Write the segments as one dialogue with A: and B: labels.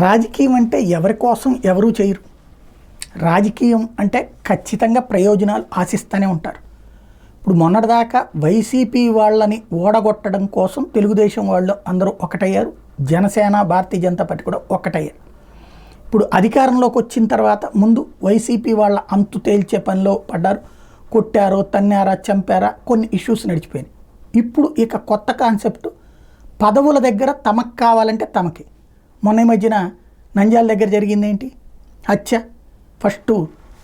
A: రాజకీయం అంటే ఎవరి కోసం ఎవరూ చేయరు. రాజకీయం అంటే ఖచ్చితంగా ప్రయోజనాలు ఆశిస్తూనే ఉంటారు. ఇప్పుడు మొన్నటిదాకా వైసీపీ వాళ్ళని ఓడగొట్టడం కోసం తెలుగుదేశం వాళ్ళు అందరూ ఒకటయ్యారు. జనసేన, భారతీయ జనతా పార్టీ కూడా ఒకటయ్యారు. ఇప్పుడు అధికారంలోకి వచ్చిన తర్వాత ముందు వైసీపీ వాళ్ళ అంతు తేల్చే పనిలో పడ్డారు. కొట్టారో, తన్నారా, చంపారా, కొన్ని ఇష్యూస్ నడిచిపోయినాయి. ఇప్పుడు ఇక కొత్త కాన్సెప్ట్, పదవుల దగ్గర తమకు కావాలంటే తమకి. మొన్న ఈ మధ్యన నంద్యాల దగ్గర జరిగింది ఏంటి? హత్య. ఫస్ట్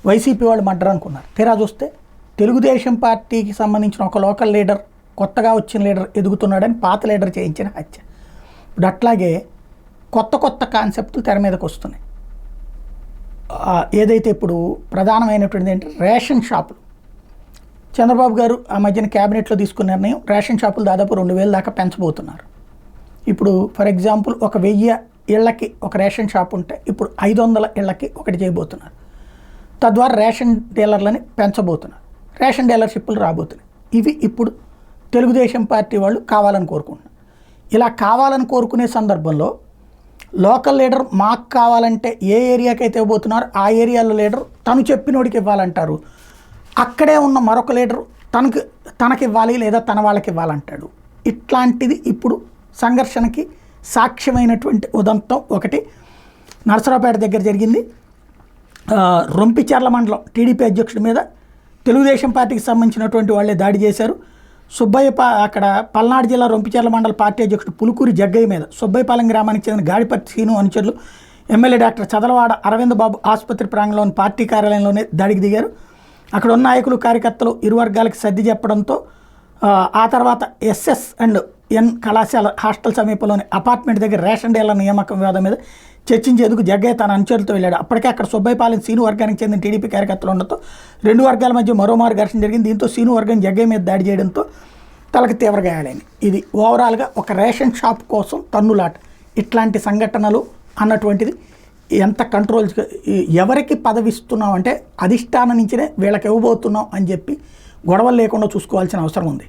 A: వైసీపీ వాళ్ళు మర్డర్ అనుకున్నారు. తీరా చూస్తే తెలుగుదేశం పార్టీకి సంబంధించిన ఒక లోకల్ లీడర్, కొత్తగా వచ్చిన లీడర్ ఎదుగుతున్నాడని పాత లీడర్ చేయించిన హత్య. ఇప్పుడు అట్లాగే కొత్త కొత్త కాన్సెప్ట్లు తెర మీదకి వస్తున్నాయి. ఏదైతే ఇప్పుడు ప్రధానమైనటువంటిది ఏంటి, రేషన్ షాపులు. చంద్రబాబు గారు ఆ మధ్యన క్యాబినెట్లో తీసుకున్న నిర్ణయం, రేషన్ షాపులు దాదాపు 2000 దాకా పెంచబోతున్నారు. ఇప్పుడు ఫర్ ఎగ్జాంపుల్ 1000 ఇళ్లకి ఒక రేషన్ షాప్ ఉంటే ఇప్పుడు 500 ఇళ్లకి ఒకటి చేయబోతున్నారు. తద్వారా రేషన్ డీలర్లని పెంచబోతున్నారు. రేషన్ డీలర్షిప్లు రాబోతున్నాయి. ఇవి ఇప్పుడు తెలుగుదేశం పార్టీ వాళ్ళు కావాలని కోరుకుంటున్నారు. ఇలా కావాలని కోరుకునే సందర్భంలో లోకల్ లీడర్ మాకు కావాలంటే ఏ ఏరియాకి అయితే ఇవ్వబోతున్నారో ఆ ఏరియాలో లీడర్ తను చెప్పినోడికి ఇవ్వాలంటారు. అక్కడే ఉన్న మరొక లీడరు తనకి ఇవ్వాలి లేదా తన వాళ్ళకి ఇవ్వాలంటాడు. ఇట్లాంటిది ఇప్పుడు సంఘర్షణకి సాక్ష్యమైనటువంటి ఉదంతం ఒకటి నరసరావుపేట దగ్గర జరిగింది. రొంపిచెర్ల మండలం టీడీపీ అధ్యక్షుడి మీద తెలుగుదేశం పార్టీకి సంబంధించినటువంటి వాళ్ళే దాడి చేశారు. అక్కడ పల్నాడు జిల్లా రొంపిచెర్ల మండల పార్టీ అధ్యక్షుడు పులుకూరి జగ్గయ్య మీద సుబ్బయ్యపాలెం గ్రామానికి చెందిన గాడిపర్తి శ్రీను అనుచరులు ఎమ్మెల్యే డాక్టర్ చదలవాడ అరవింద్ బాబు ఆసుపత్రి ప్రాంగణంలోని పార్టీ కార్యాలయంలోనే దాడికి దిగారు. అక్కడ ఉన్న నాయకులు, కార్యకర్తలు ఇరు వర్గాలకు సర్ది చెప్పడంతో ఆ తర్వాత SSN కళాశాల హాస్టల్ సమీపంలోని అపార్ట్మెంట్ దగ్గర రేషన్ డీలర్ నియామకం వివాదం మీద చర్చించేందుకు జగ్గయ్య తన అనుచరులతో వెళ్ళాడు. అప్పటికే అక్కడ సుబ్బయ్యపాలెం సీను వర్గానికి చెందిన టీడీపీ కార్యకర్తలు ఉండడంతో రెండు వర్గాల మధ్య మరోమారు ఘర్షణ జరిగింది. దీంతో సీను వర్గం జగ్గయ్య మీద దాడి చేయడంతో తలకు తీవ్ర గాయాలైంది. ఇది ఓవరాల్గా ఒక రేషన్ షాప్ కోసం తన్నులాట. ఇట్లాంటి సంఘటనలు అన్నటువంటిది ఎంత కంట్రోల్, ఎవరికి పదవిస్తున్నాం అంటే అధిష్టానం నుంచినే వీళ్ళకి ఇవ్వబోతున్నాం అని చెప్పి గొడవలు లేకుండా చూసుకోవాల్సిన అవసరం ఉంది.